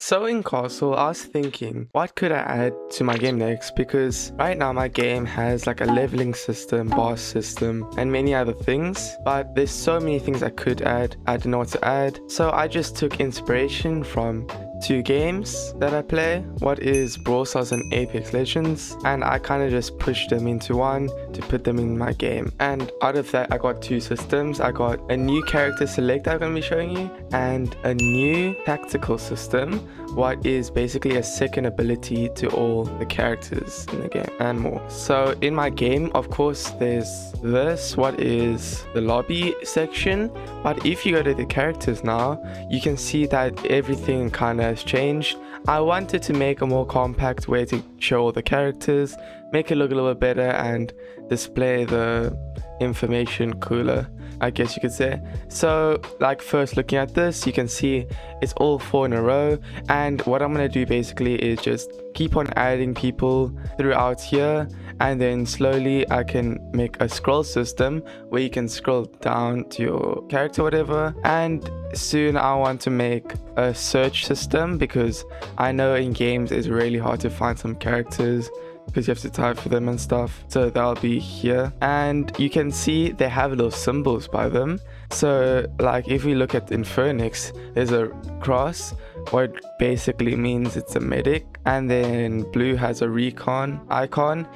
So in Castle, I was thinking, what could I add to my game next? Because right now my game has like a leveling system, boss system, and many other things. But there's so many things I could add. I didn't know what to add. So I just took inspiration from two games that I play. What is Brawl Stars and Apex Legends, and I kind of just pushed them into one to put them in my game. And out of that I got two systems. I got a new character select I'm going to be showing you, and a new tactical system, what is basically a second ability to all the characters in the game, and more. So in my game, of course, there's this, what is the lobby section, but if you go to the characters now, you can see that everything kind of has changed. I wanted to make a more compact way to show all the characters, make it look a little bit better, and display the information cooler, I guess you could say. So like, first looking at this, you can see it's all 4 in a row, and what I'm going to do basically is just keep on adding people throughout here, and then slowly I can make a scroll system where you can scroll down to your character, whatever. And soon I want to make a search system, because I know in games it's really hard to find some characters because you have to type for them and stuff. So that'll be here, and you can see they have little symbols by them. So like, if we look at Infernix, there's a cross, what basically means it's a medic, and then blue has a recon icon.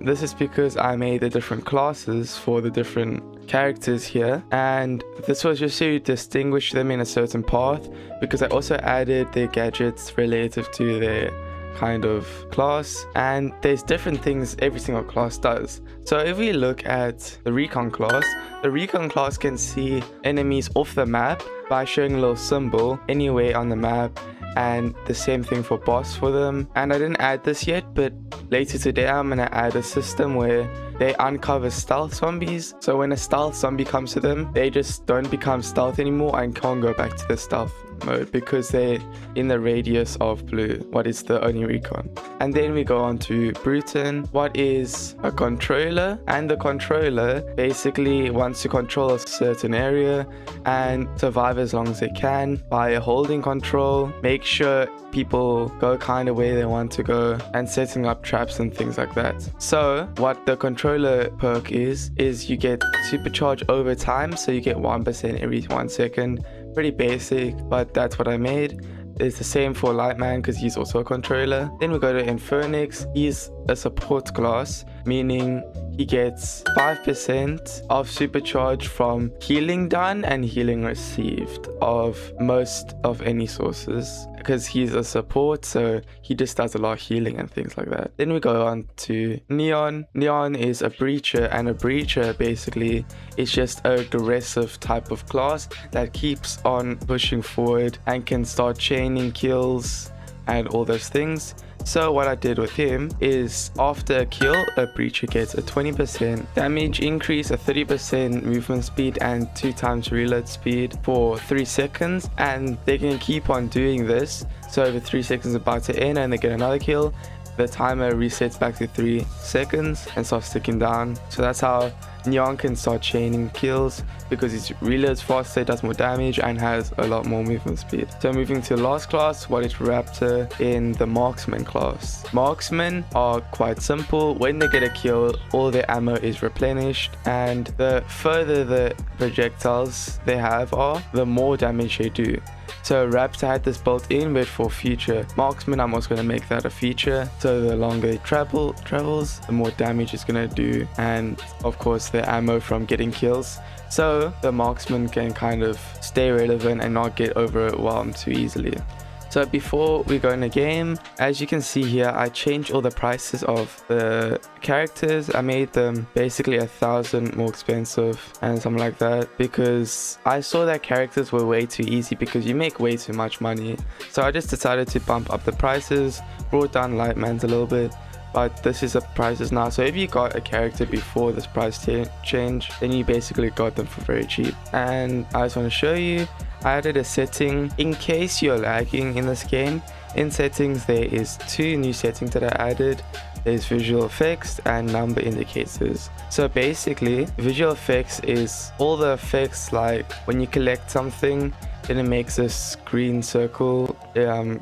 This is because I made the different classes for the different characters here, and this was just to distinguish them in a certain path, because I also added their gadgets relative to their kind of class, and there's different things every single class does. So if we look at the Recon class, the Recon class can see enemies off the map by showing a little symbol anywhere on the map, and the same thing for boss for them. And I didn't add this yet, but later today I'm gonna add a system where they uncover stealth zombies. So when a stealth zombie comes to them, they just don't become stealth anymore and can't go back to the stealth mode, because they're in the radius of blue, what is the only recon. And then we go on to Bruten, what is a controller, and the controller basically wants to control a certain area and survive as long as they can by holding control, make sure people go kind of where they want to go, and setting up traps and things like that. So what the controller perk is you get supercharge over time, so you get 1% every 1 second. Pretty basic, but that's what I made. It's the same for Lightman, because he's also a controller. Then we go to Infernix. He's a support class, meaning he gets 5% of supercharge from healing done and healing received of most of any sources, because he's a support, so he just does a lot of healing and things like that. Then we go on to Neon. Neon is a breacher, and a breacher basically is just a aggressive type of class that keeps on pushing forward and can start chaining kills and all those things. So what I did with him is, after a kill, a breacher gets a 20% damage increase, a 30% movement speed, and 2 times reload speed for 3 seconds. And they can keep on doing this. So if 3 seconds is about to end and they get another kill, the timer resets back to 3 seconds and starts ticking down. So that's how Neon can start chaining kills, because he reloads faster, does more damage, and has a lot more movement speed. So moving to the last class, what is Raptor in the Marksmen class. Marksmen are quite simple. When they get a kill, all their ammo is replenished, and the further the projectiles they have are, the more damage they do. So Raptor had this built in, but for future marksmen, I'm also going to make that a feature. So the longer it travels, the more damage it's going to do, and of course the ammo from getting kills. So the marksman can kind of stay relevant and not get overwhelmed too easily. So before we go in the game, as you can see here, I changed all the prices of the characters. I made them basically 1,000 more expensive and something like that, because I saw that characters were way too easy because you make way too much money. So I just decided to bump up the prices, brought down Lightman's a little bit, but this is the prices now. So if you got a character before this price change, then you basically got them for very cheap. And I just want to show you, I added a setting in case you're lagging in this game. In settings, there is 2 new settings that I added. there's visual effects and number indicators. So basically, visual effects is all the effects, like when you collect something, then it makes this green circle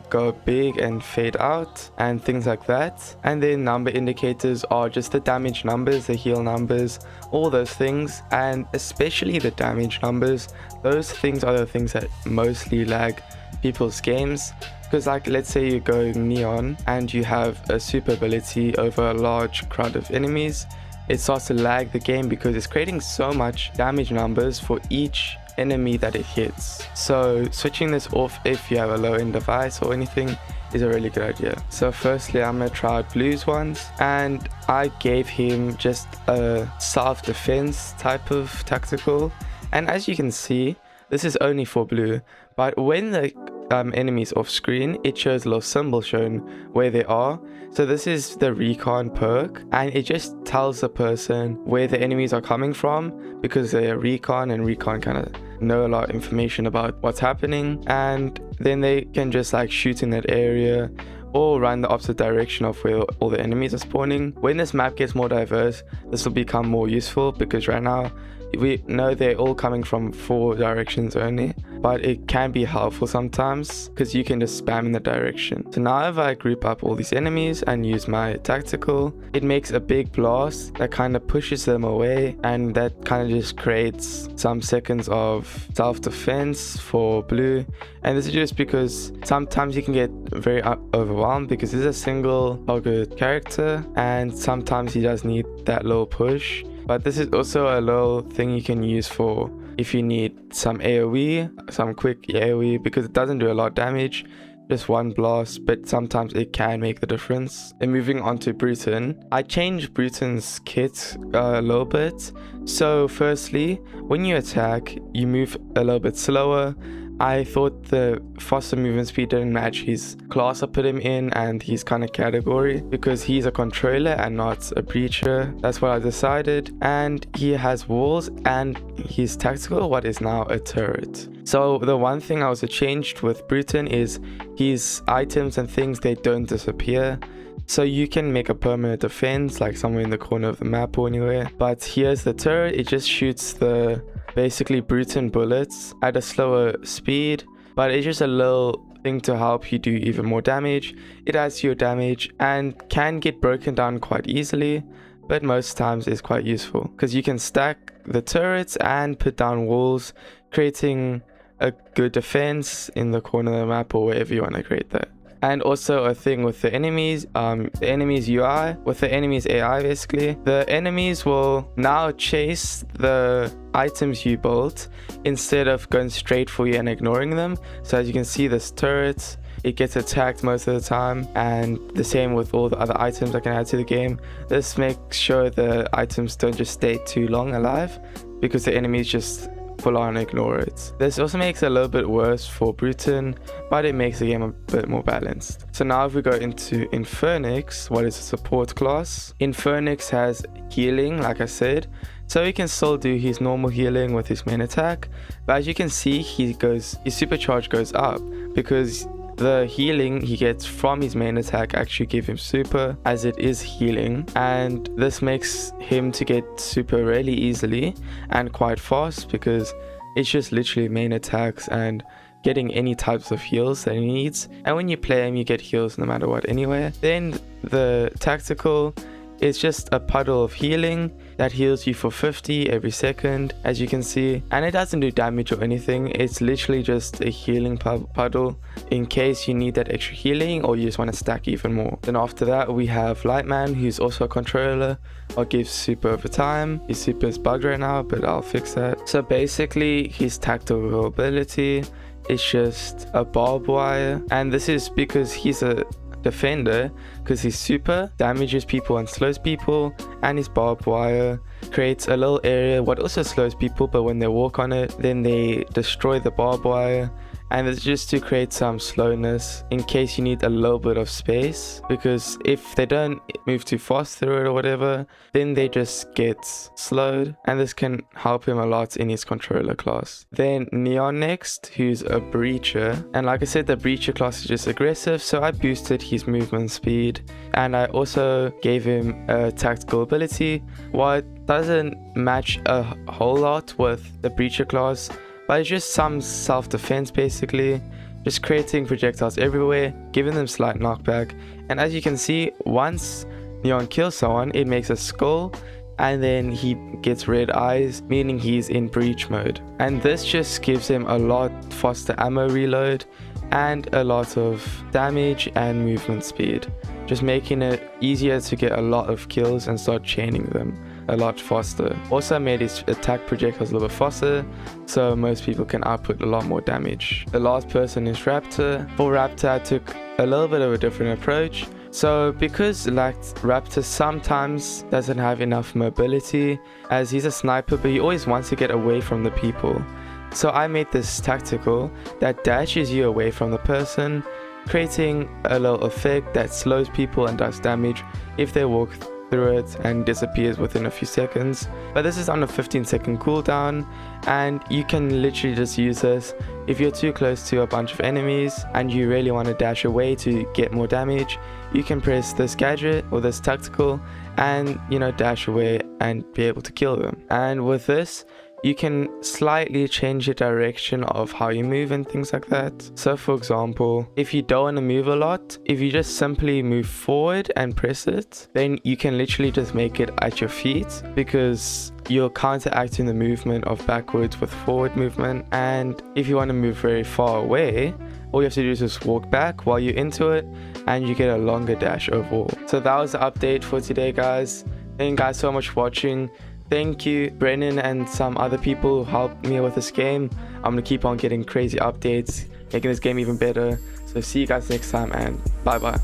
go big and fade out and things like that. And then number indicators are just the damage numbers, the heal numbers, all those things, and especially the damage numbers. Those things are the things that mostly lag people's games, because like let's say you're going neon and you have a super ability over a large crowd of enemies, it starts to lag the game because it's creating so much damage numbers for each enemy that it hits. So switching this off if you have a low-end device or anything is a really good idea. So firstly, I'm gonna try out Blue's ones, and I gave him just a self-defense type of tactical, and as you can see, this is only for Blue, but when the enemies off screen, it shows a little symbol showing where they are. So this is the Recon perk, and it just tells the person where the enemies are coming from, because they're Recon, and Recon kind of know a lot of information about what's happening, and then they can just like shoot in that area or run the opposite direction of where all the enemies are spawning. When this map gets more diverse, this will become more useful, because right now we know they're all coming from 4 directions only, but it can be helpful sometimes because you can just spam in the direction. So now if I group up all these enemies and use my tactical, it makes a big blast that kind of pushes them away, and that kind of just creates some seconds of self-defense for Blue. And this is just because sometimes you can get very overwhelmed because it's a single target character, and sometimes he does need that little push. But this is also a little thing you can use for if you need some AoE, some quick AoE, because it doesn't do a lot of damage, just one blast, but sometimes it can make the difference. And moving on to Bruten, I changed Bruten's kit a little bit. So firstly, when you attack, you move a little bit slower. I thought the faster movement speed didn't match his class I put him in and his kind of category, because he's a controller and not a breacher. That's what I decided. And he has walls, and his tactical, what is now a turret. So the one thing I also changed with Bruten is his items and things, they don't disappear. So you can make a permanent defense like somewhere in the corner of the map or anywhere. But here's the turret, it just shoots the basically Bruten bullets at a slower speed, but it's just a little thing to help you do even more damage. It adds to your damage and can get broken down quite easily, but most times is quite useful because you can stack the turrets and put down walls, creating a good defense in the corner of the map or wherever you want to create that. And also a thing with the enemies, UI, with the enemies AI basically, the enemies will now chase the items you built instead of going straight for you and ignoring them. So as you can see, this turret, it gets attacked most of the time, and the same with all the other items I can add to the game. This makes sure the items don't just stay too long alive, because the enemies just full on ignore it. This also makes it a little bit worse for Bruten, but it makes the game a bit more balanced. So now if we go into Infernix, what is a support class? Infernix has healing, like I said, so he can still do his normal healing with his main attack, but as you can see, his supercharge goes up because the healing he gets from his main attack actually give him super, as it is healing, and this makes him to get super really easily and quite fast, because it's just literally main attacks and getting any types of heals that he needs. And when you play him, you get heals no matter what anyway. Then the tactical is just a puddle of healing that heals you for 50 every second, as you can see, and it doesn't do damage or anything. It's literally just a healing puddle in case you need that extra healing or you just want to stack even more. Then after that we have Lightman, who's also a controller, or gives super over time. His super is bugged right now, but I'll fix that. So basically his tactical ability is just a barbed wire, and this is because he's a defender, because his super damages people and slows people, and his barbed wire creates a little area what also slows people, but when they walk on it, then they destroy the barbed wire and it's just to create some slowness in case you need a little bit of space, because if they don't move too fast through it or whatever, then they just get slowed, and this can help him a lot in his controller class. Then Neon next, who's a breacher, and like I said, the breacher class is just aggressive, so I boosted his movement speed, and I also gave him a tactical ability. What doesn't match a whole lot with the breacher class, but it's just some self-defense basically, just creating projectiles everywhere, giving them slight knockback. And as you can see, once Neon kills someone, it makes a skull, and then he gets red eyes, meaning he's in breach mode. And this just gives him a lot faster ammo reload and a lot of damage and movement speed, just making it easier to get a lot of kills and start chaining them a lot faster. Also made his attack projectiles a little bit faster, so most people can output a lot more damage. The last person is Raptor. For Raptor, I took a little bit of a different approach. So because like Raptor sometimes doesn't have enough mobility, as he's a sniper, but he always wants to get away from the people. So I made this tactical that dashes you away from the person, creating a little effect that slows people and does damage if they walk through it and disappears within a few seconds. But this is on a 15-second cooldown, and you can literally just use this if you're too close to a bunch of enemies and you really want to dash away to get more damage. You can press this gadget or this tactical and, you know, dash away and be able to kill them. And with this, you can slightly change the direction of how you move and things like that. So for example, if you don't want to move a lot, if you just simply move forward and press it, then you can literally just make it at your feet, because you're counteracting the movement of backwards with forward movement. And if you want to move very far away, all you have to do is just walk back while you're into it, and you get a longer dash overall. So that was the update for today, guys. Thank you guys so much for watching. Thank you, Brennan, and some other people who helped me with this game. I'm gonna keep on getting crazy updates, making this game even better. So see you guys next time, and bye bye.